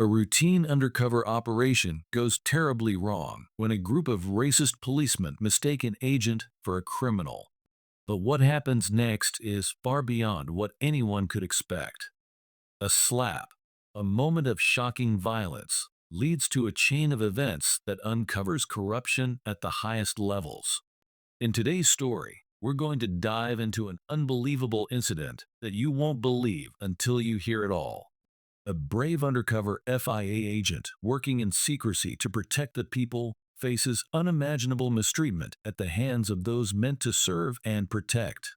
A routine undercover operation goes terribly wrong when a group of racist policemen mistake an agent for a criminal. But what happens next is far beyond what anyone could expect. A slap, a moment of shocking violence, leads to a chain of events that uncovers corruption at the highest levels. In today's story, we're going to dive into an unbelievable incident that you won't believe until you hear it all. A brave undercover FIA agent working in secrecy to protect the people faces unimaginable mistreatment at the hands of those meant to serve and protect.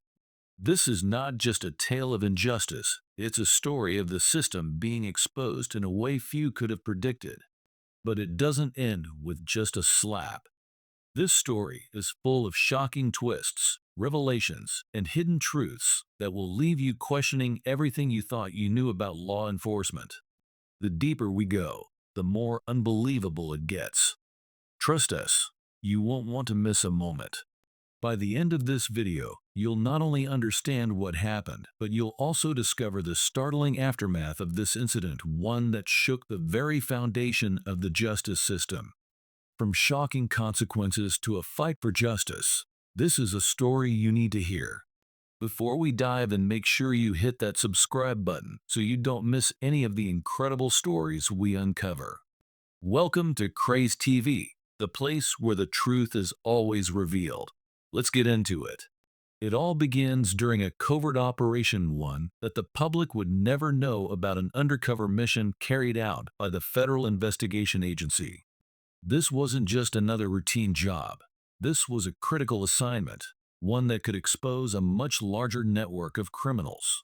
This is not just a tale of injustice, it's a story of the system being exposed in a way few could have predicted. But it doesn't end with just a slap. This story is full of shocking twists, revelations, and hidden truths that will leave you questioning everything you thought you knew about law enforcement. The deeper we go, the more unbelievable it gets. Trust us, you won't want to miss a moment. By the end of this video, you'll not only understand what happened, but you'll also discover the startling aftermath of this incident, one that shook the very foundation of the justice system. From shocking consequences to a fight for justice, this is a story you need to hear. Before we dive in, make sure you hit that subscribe button so you don't miss any of the incredible stories we uncover. Welcome to Craze TV, the place where the truth is always revealed. Let's get into it. It all begins during a covert operation, one that the public would never know about, an undercover mission carried out by the Federal Investigation Agency. This wasn't just another routine job. This was a critical assignment, one that could expose a much larger network of criminals.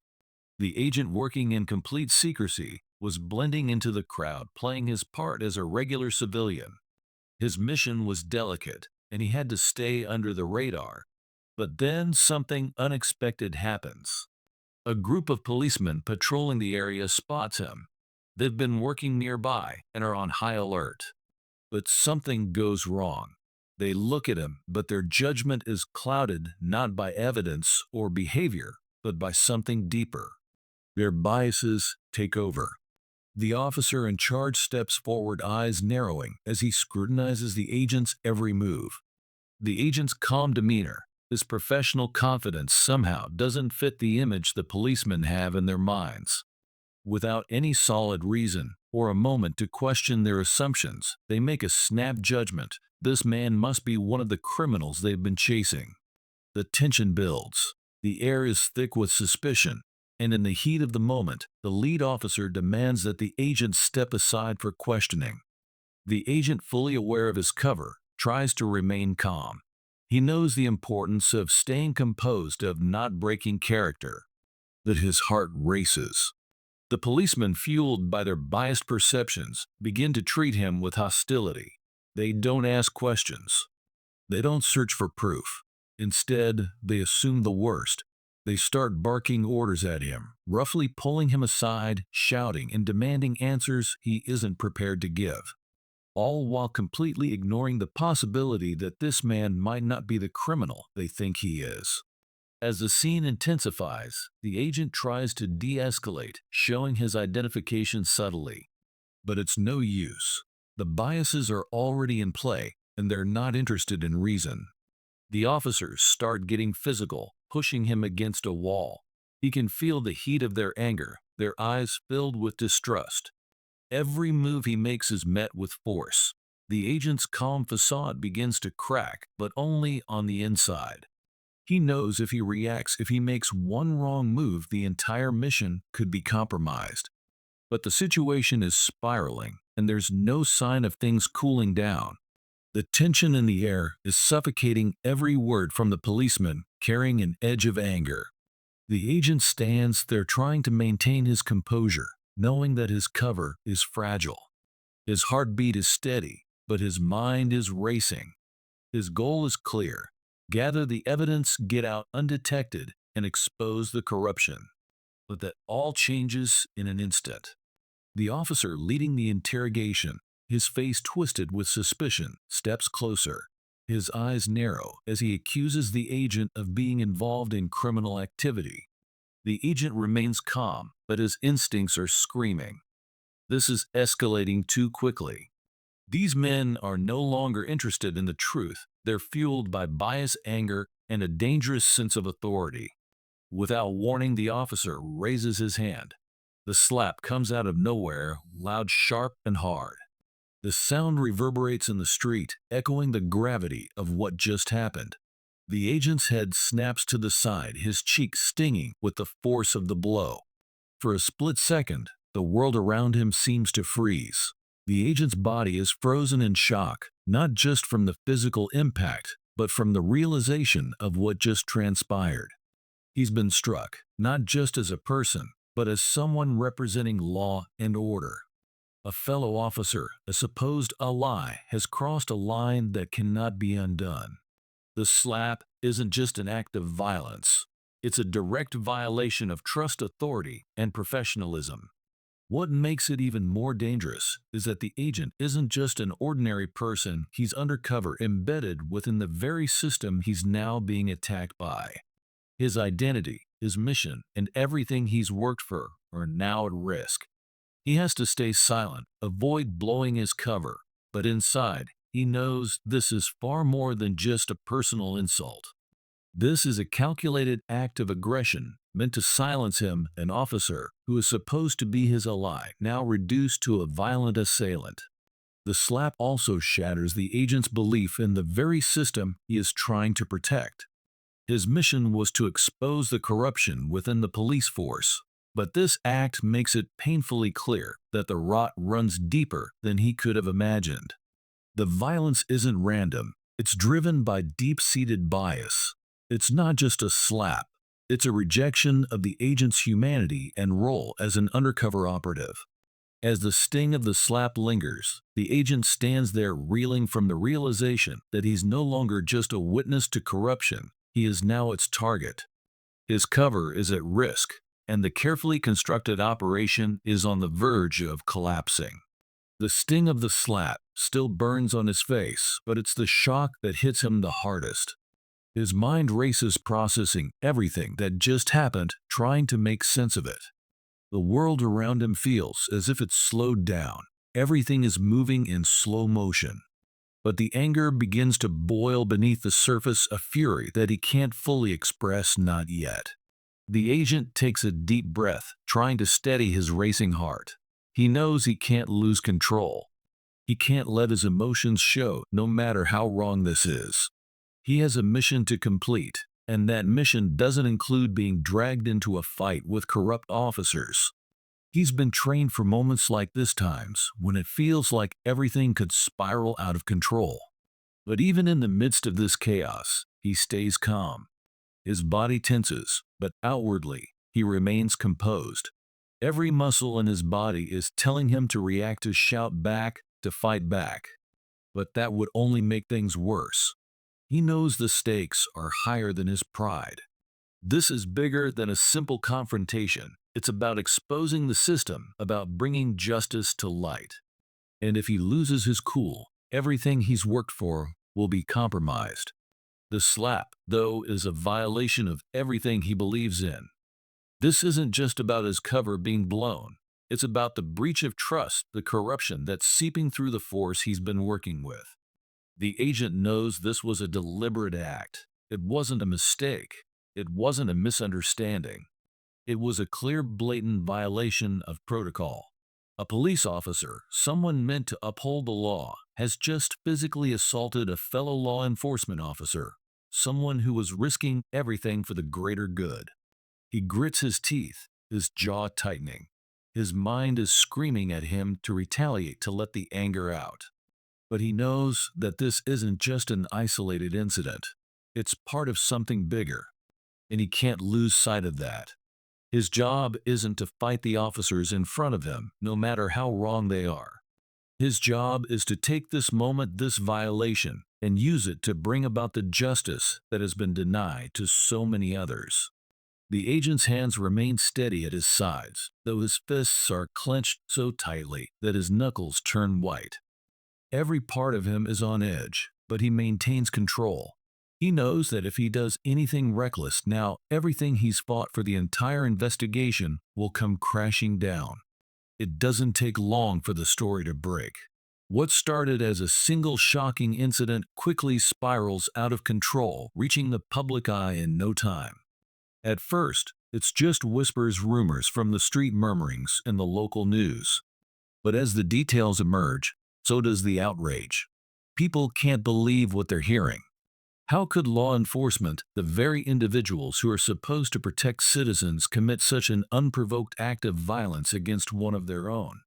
The agent, working in complete secrecy, was blending into the crowd, playing his part as a regular civilian. His mission was delicate, and he had to stay under the radar. But then something unexpected happens. A group of policemen patrolling the area spots him. They've been working nearby and are on high alert. But something goes wrong. They look at him, but their judgment is clouded not by evidence or behavior, but by something deeper. Their biases take over. The officer in charge steps forward, eyes narrowing as he scrutinizes the agent's every move. The agent's calm demeanor, his professional confidence, somehow doesn't fit the image the policemen have in their minds. Without any solid reason or a moment to question their assumptions, they make a snap judgment: this man must be one of the criminals they've been chasing. The tension builds. The air is thick with suspicion, and in the heat of the moment, the lead officer demands that the agent step aside for questioning. The agent, fully aware of his cover, tries to remain calm. He knows the importance of staying composed, of not breaking character. But his heart races. The policemen, fueled by their biased perceptions, begin to treat him with hostility. They don't ask questions. They don't search for proof. Instead, they assume the worst. They start barking orders at him, roughly pulling him aside, shouting and demanding answers he isn't prepared to give. All while completely ignoring the possibility that this man might not be the criminal they think he is. As the scene intensifies, the agent tries to de-escalate, showing his identification subtly. But it's no use. The biases are already in play, and they're not interested in reason. The officers start getting physical, pushing him against a wall. He can feel the heat of their anger, their eyes filled with distrust. Every move he makes is met with force. The agent's calm facade begins to crack, but only on the inside. He knows if he reacts, if he makes one wrong move, the entire mission could be compromised. But the situation is spiraling, and there's no sign of things cooling down. The tension in the air is suffocating every word from the policeman, carrying an edge of anger. The agent stands there trying to maintain his composure, knowing that his cover is fragile. His heartbeat is steady, but his mind is racing. His goal is clear: gather the evidence, get out undetected, and expose the corruption. But that all changes in an instant. The officer leading the interrogation, his face twisted with suspicion, steps closer. His eyes narrow as he accuses the agent of being involved in criminal activity. The agent remains calm, but his instincts are screaming. This is escalating too quickly. These men are no longer interested in the truth. They're fueled by bias, anger, and a dangerous sense of authority. Without warning, the officer raises his hand. The slap comes out of nowhere, loud, sharp, and hard. The sound reverberates in the street, echoing the gravity of what just happened. The agent's head snaps to the side, his cheek stinging with the force of the blow. For a split second, the world around him seems to freeze. The agent's body is frozen in shock, not just from the physical impact, but from the realization of what just transpired. He's been struck, not just as a person, but as someone representing law and order. A fellow officer, a supposed ally, has crossed a line that cannot be undone. The slap isn't just an act of violence. It's a direct violation of trust, authority, and professionalism. What makes it even more dangerous is that the agent isn't just an ordinary person, he's undercover, embedded within the very system he's now being attacked by. His identity, his mission, and everything he's worked for are now at risk. He has to stay silent, avoid blowing his cover, but inside, he knows this is far more than just a personal insult. This is a calculated act of aggression meant to silence him, an officer who is supposed to be his ally, now reduced to a violent assailant. The slap also shatters the agent's belief in the very system he is trying to protect. His mission was to expose the corruption within the police force, but this act makes it painfully clear that the rot runs deeper than he could have imagined. The violence isn't random, it's driven by deep-seated bias. It's not just a slap, it's a rejection of the agent's humanity and role as an undercover operative. As the sting of the slap lingers, the agent stands there reeling from the realization that he's no longer just a witness to corruption, he is now its target. His cover is at risk, and the carefully constructed operation is on the verge of collapsing. The sting of the slap still burns on his face, but it's the shock that hits him the hardest. His mind races, processing everything that just happened, trying to make sense of it. The world around him feels as if it's slowed down. Everything is moving in slow motion. But the anger begins to boil beneath the surface, a fury that he can't fully express, not yet. The agent takes a deep breath, trying to steady his racing heart. He knows he can't lose control. He can't let his emotions show, no matter how wrong this is. He has a mission to complete, and that mission doesn't include being dragged into a fight with corrupt officers. He's been trained for moments like this, times when it feels like everything could spiral out of control. But even in the midst of this chaos, he stays calm. His body tenses, but outwardly, he remains composed. Every muscle in his body is telling him to react, to shout back, to fight back. But that would only make things worse. He knows the stakes are higher than his pride. This is bigger than a simple confrontation. It's about exposing the system, about bringing justice to light. And if he loses his cool, everything he's worked for will be compromised. The slap, though, is a violation of everything he believes in. This isn't just about his cover being blown. It's about the breach of trust, the corruption that's seeping through the force he's been working with. The agent knows this was a deliberate act. It wasn't a mistake. It wasn't a misunderstanding. It was a clear, blatant violation of protocol. A police officer, someone meant to uphold the law, has just physically assaulted a fellow law enforcement officer, someone who was risking everything for the greater good. He grits his teeth, his jaw tightening. His mind is screaming at him to retaliate, to let the anger out. But he knows that this isn't just an isolated incident. It's part of something bigger, and he can't lose sight of that. His job isn't to fight the officers in front of him, no matter how wrong they are. His job is to take this moment, this violation, and use it to bring about the justice that has been denied to so many others. The agent's hands remain steady at his sides, though his fists are clenched so tightly that his knuckles turn white. Every part of him is on edge, but he maintains control. He knows that if he does anything reckless now, everything he's fought for the entire investigation will come crashing down. it doesn't take long for the story to break. What started as a single shocking incident quickly spirals out of control, reaching the public eye in no time. At first, it's just whispers, rumors from the street, murmurings in the local news. But as the details emerge, so does the outrage. People can't believe what they're hearing. How could law enforcement, the very individuals who are supposed to protect citizens, commit such an unprovoked act of violence against one of their own?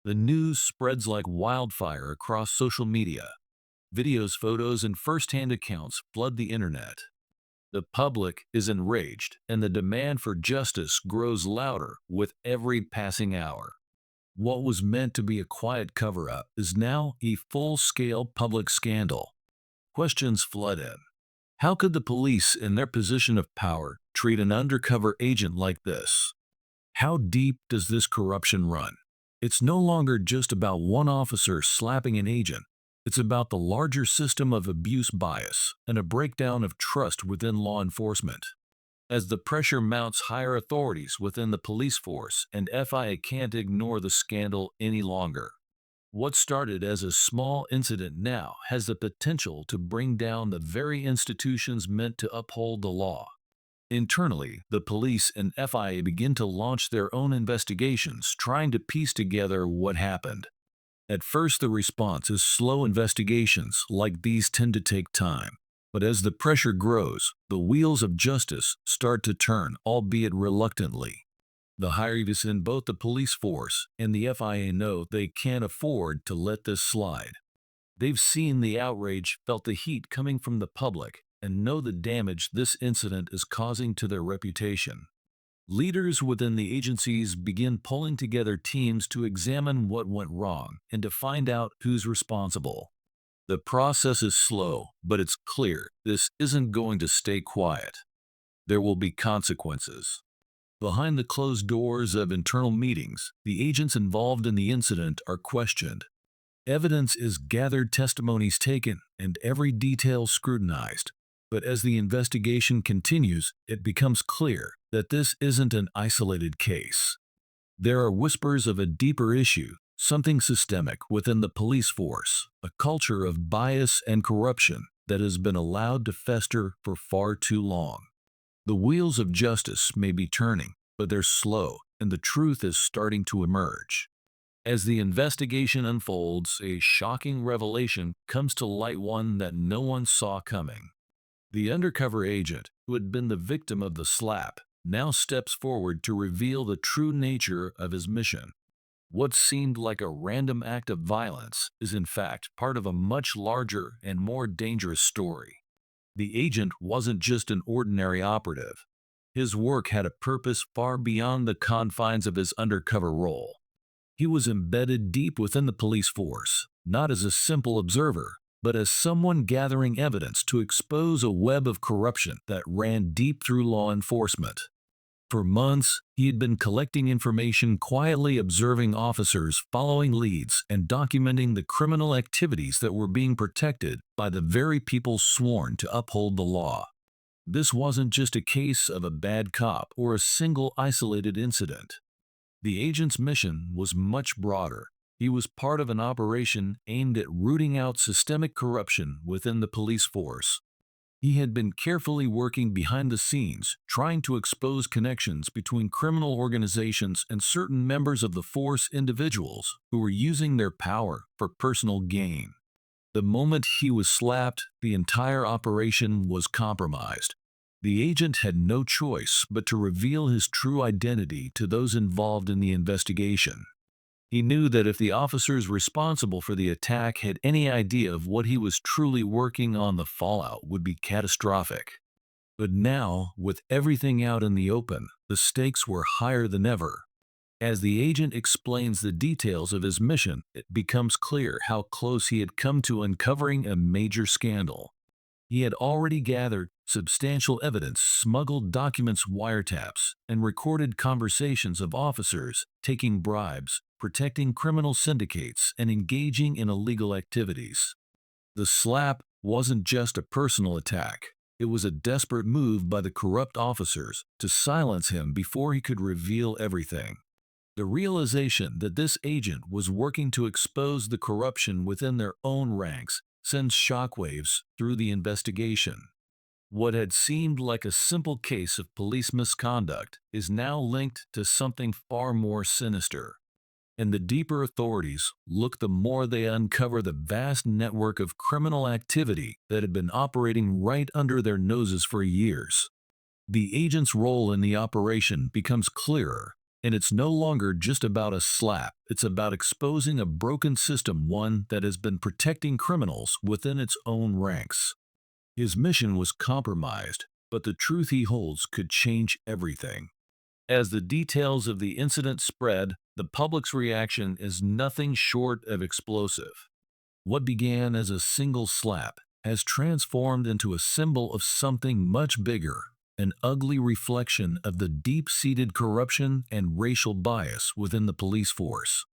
The news spreads like wildfire across social media. Videos, photos, and first-hand accounts flood the internet. The public is enraged, and the demand for justice grows louder with every passing hour. What was meant to be a quiet cover-up is now a full-scale public scandal. Questions flood in. How could the police, in their position of power, treat an undercover agent like this? How deep does this corruption run? It's no longer just about one officer slapping an agent. It's about the larger system of abuse, bias, and a breakdown of trust within law enforcement. As the pressure mounts, higher authorities within the police force and FIA can't ignore the scandal any longer. What started as a small incident now has the potential to bring down the very institutions meant to uphold the law. Internally, the police and FIA begin to launch their own investigations, trying to piece together what happened. At first, the response is slow. Investigations like these tend to take time. But as the pressure grows, the wheels of justice start to turn, albeit reluctantly. The hierarchies in both the police force and the FIA know they can't afford to let this slide. They've seen the outrage, felt the heat coming from the public, and know the damage this incident is causing to their reputation. Leaders within the agencies begin pulling together teams to examine what went wrong and to find out who's responsible. The process is slow, but it's clear this isn't going to stay quiet. There will be consequences. Behind the closed doors of internal meetings, the agents involved in the incident are questioned. Evidence is gathered, testimonies taken, and every detail scrutinized. But as the investigation continues, it becomes clear that this isn't an isolated case. There are whispers of a deeper issue, something systemic within the police force, a culture of bias and corruption that has been allowed to fester for far too long. The wheels of justice may be turning, but they're slow, and the truth is starting to emerge. As the investigation unfolds, a shocking revelation comes to light, one that no one saw coming. The undercover agent, who had been the victim of the slap, now steps forward to reveal the true nature of his mission. What seemed like a random act of violence is in fact part of a much larger and more dangerous story. The agent wasn't just an ordinary operative. His work had a purpose far beyond the confines of his undercover role. He was embedded deep within the police force, not as a simple observer, but as someone gathering evidence to expose a web of corruption that ran deep through law enforcement. For months, he had been collecting information, quietly observing officers, following leads, and documenting the criminal activities that were being protected by the very people sworn to uphold the law. This wasn't just a case of a bad cop or a single isolated incident. The agent's mission was much broader. He was part of an operation aimed at rooting out systemic corruption within the police force. He had been carefully working behind the scenes, trying to expose connections between criminal organizations and certain members of the force, individuals who were using their power for personal gain. The moment he was slapped, the entire operation was compromised. The agent had no choice but to reveal his true identity to those involved in the investigation. He knew that if the officers responsible for the attack had any idea of what he was truly working on, the fallout would be catastrophic. But now, with everything out in the open, the stakes were higher than ever. As the agent explains the details of his mission, it becomes clear how close he had come to uncovering a major scandal. He had already gathered substantial evidence, smuggled documents, wiretaps, and recorded conversations of officers taking bribes, protecting criminal syndicates, and engaging in illegal activities. The slap wasn't just a personal attack. It was a desperate move by the corrupt officers to silence him before he could reveal everything. The realization that this agent was working to expose the corruption within their own ranks sends shockwaves through the investigation. What had seemed like a simple case of police misconduct is now linked to something far more sinister. And the deeper authorities look, the more they uncover the vast network of criminal activity that had been operating right under their noses for years. The agent's role in the operation becomes clearer, and it's no longer just about a slap, it's about exposing a broken system, one that has been protecting criminals within its own ranks. His mission was compromised, but the truth he holds could change everything. As the details of the incident spread, the public's reaction is nothing short of explosive. What began as a single slap has transformed into a symbol of something much bigger, an ugly reflection of the deep-seated corruption and racial bias within the police force.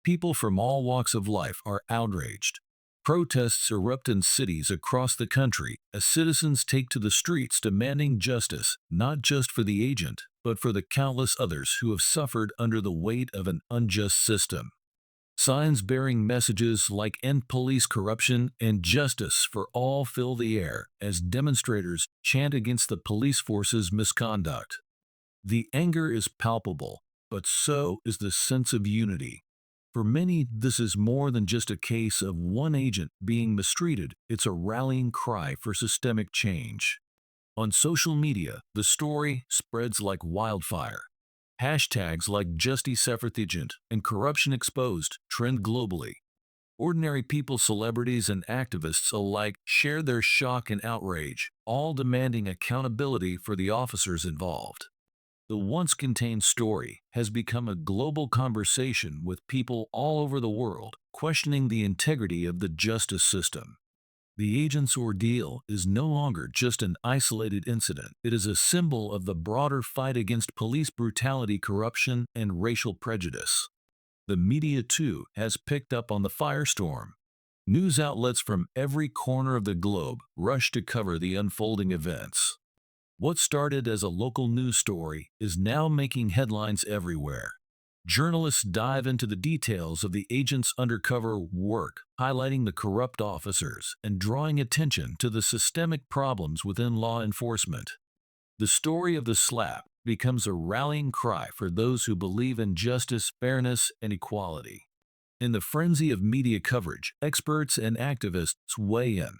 People from all walks of life are outraged. Protests erupt in cities across the country as citizens take to the streets demanding justice, not just for the agent, but for the countless others who have suffered under the weight of an unjust system. Signs bearing messages like "End police corruption" and "Justice for all" fill the air as demonstrators chant against the police force's misconduct. The anger is palpable, but so is the sense of unity. For many, this is more than just a case of one agent being mistreated, it's a rallying cry for systemic change. On social media, the story spreads like wildfire. Hashtags like "Justice Agent" and "Corruption Exposed" trend globally. Ordinary people, celebrities, and activists alike share their shock and outrage, all demanding accountability for the officers involved. The once contained story has become a global conversation with people all over the world questioning the integrity of the justice system. The agent's ordeal is no longer just an isolated incident. It is a symbol of the broader fight against police brutality, corruption, and racial prejudice. The media, too, has picked up on the firestorm. News outlets from every corner of the globe rush to cover the unfolding events. What started as a local news story is now making headlines everywhere. Journalists dive into the details of the agent's undercover work, highlighting the corrupt officers and drawing attention to the systemic problems within law enforcement. The story of the slap becomes a rallying cry for those who believe in justice, fairness, and equality. In the frenzy of media coverage, experts and activists weigh in.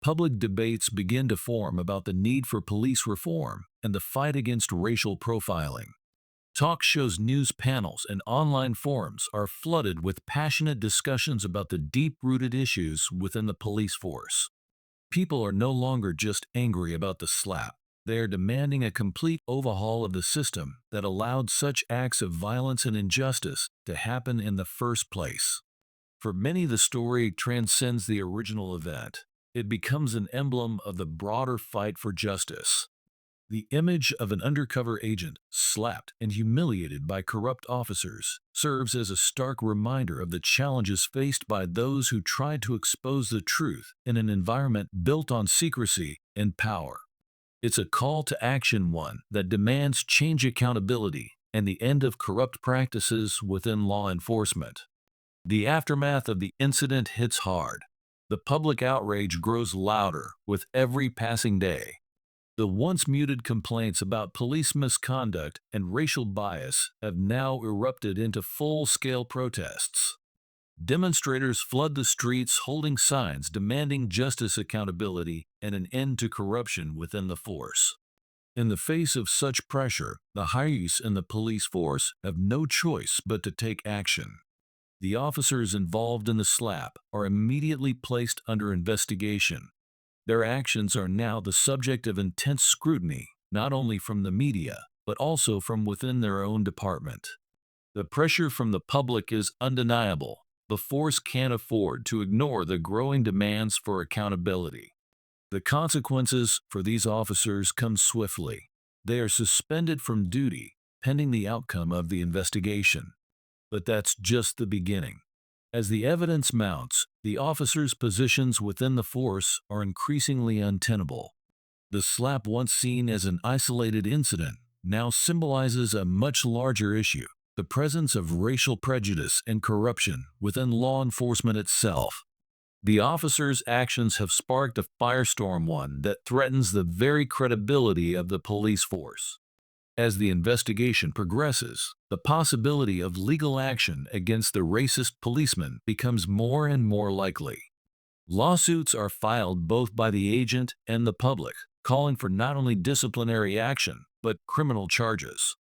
Public debates begin to form about the need for police reform and the fight against racial profiling. Talk shows, news panels, and online forums are flooded with passionate discussions about the deep-rooted issues within the police force. People are no longer just angry about the slap. They are demanding a complete overhaul of the system that allowed such acts of violence and injustice to happen in the first place. For many, the story transcends the original event. It becomes an emblem of the broader fight for justice. The image of an undercover agent slapped and humiliated by corrupt officers serves as a stark reminder of the challenges faced by those who tried to expose the truth in an environment built on secrecy and power. It's a call to action, one that demands change, accountability, and the end of corrupt practices within law enforcement. The aftermath of the incident hits hard. The public outrage grows louder with every passing day. The once muted complaints about police misconduct and racial bias have now erupted into full-scale protests. Demonstrators flood the streets holding signs demanding justice, accountability, and an end to corruption within the force. In the face of such pressure, the hierarchies in the police force have no choice but to take action. The officers involved in the slap are immediately placed under investigation. Their actions are now the subject of intense scrutiny, not only from the media, but also from within their own department. The pressure from the public is undeniable. The force can't afford to ignore the growing demands for accountability. The consequences for these officers come swiftly. They are suspended from duty, pending the outcome of the investigation. But that's just the beginning. As the evidence mounts, the officers' positions within the force are increasingly untenable. The slap, once seen as an isolated incident, now symbolizes a much larger issue. the presence of racial prejudice and corruption within law enforcement itself. The officers' actions have sparked a firestorm, one that threatens the very credibility of the police force. As the investigation progresses, the possibility of legal action against the racist policeman becomes more and more likely. Lawsuits are filed both by the agent and the public, calling for not only disciplinary action, but criminal charges.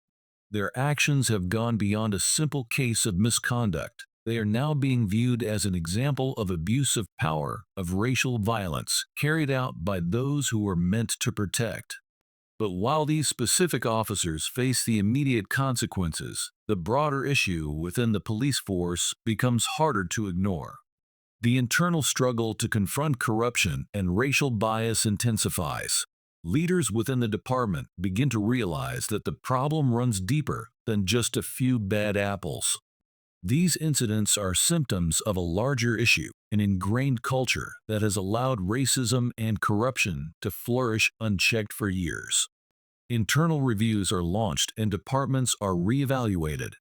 Their actions have gone beyond a simple case of misconduct. They are now being viewed as an example of abuse of power, of racial violence carried out by those who were meant to protect. But while these specific officers face the immediate consequences, the broader issue within the police force becomes harder to ignore. The internal struggle to confront corruption and racial bias intensifies. Leaders within the department begin to realize that the problem runs deeper than just a few bad apples. These incidents are symptoms of a larger issue, an ingrained culture that has allowed racism and corruption to flourish unchecked for years. Internal reviews are launched and departments are reevaluated.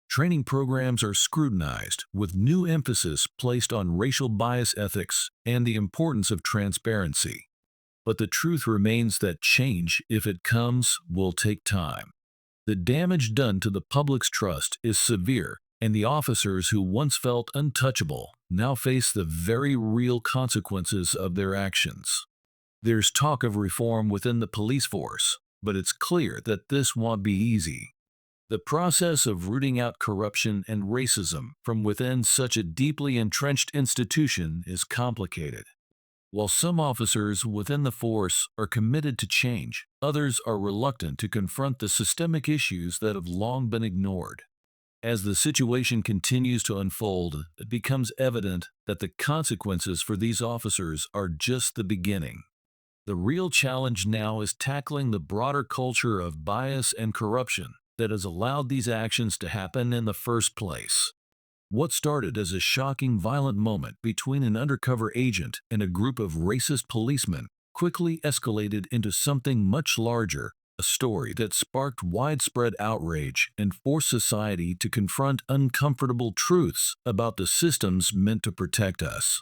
Training programs are scrutinized, with new emphasis placed on racial bias ethics and the importance of transparency. But the truth remains that change, if it comes, will take time. The damage done to the public's trust is severe, and the officers who once felt untouchable now face the very real consequences of their actions. There's talk of reform within the police force, but it's clear that this won't be easy. The process of rooting out corruption and racism from within such a deeply entrenched institution is complicated. While some officers within the force are committed to change, others are reluctant to confront the systemic issues that have long been ignored. As the situation continues to unfold, it becomes evident that the consequences for these officers are just the beginning. The real challenge now is tackling the broader culture of bias and corruption that has allowed these actions to happen in the first place. What started as a shocking, violent moment between an undercover agent and a group of racist policemen quickly escalated into something much larger, a story that sparked widespread outrage and forced society to confront uncomfortable truths about the systems meant to protect us.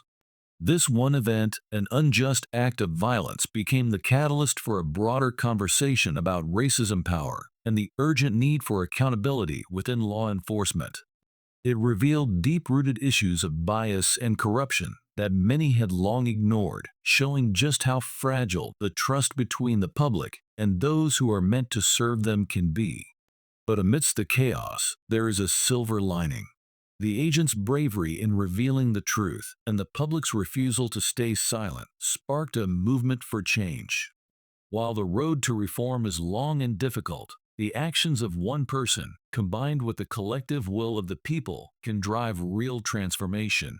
This one event, an unjust act of violence, became the catalyst for a broader conversation about racism, power, and the urgent need for accountability within law enforcement. It revealed deep-rooted issues of bias and corruption that many had long ignored, showing just how fragile the trust between the public and those who are meant to serve them can be. But amidst the chaos, there is a silver lining. The agent's bravery in revealing the truth and the public's refusal to stay silent sparked a movement for change. While the road to reform is long and difficult, the actions of one person, combined with the collective will of the people, can drive real transformation.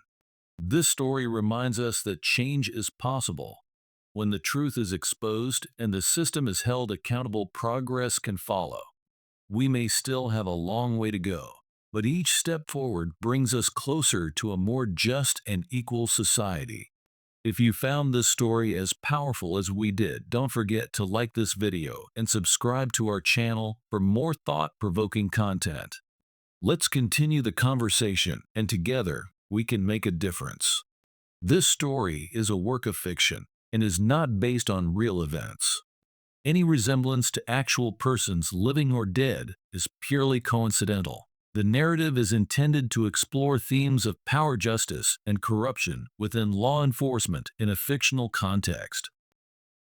This story reminds us that change is possible. When the truth is exposed and the system is held accountable, progress can follow. We may still have a long way to go, but each step forward brings us closer to a more just and equal society. If you found this story as powerful as we did, don't forget to like this video and subscribe to our channel for more thought-provoking content. Let's continue the conversation, and together we can make a difference. This story is a work of fiction and is not based on real events. Any resemblance to actual persons, living or dead, is purely coincidental. The narrative is intended to explore themes of power, justice, and corruption within law enforcement in a fictional context.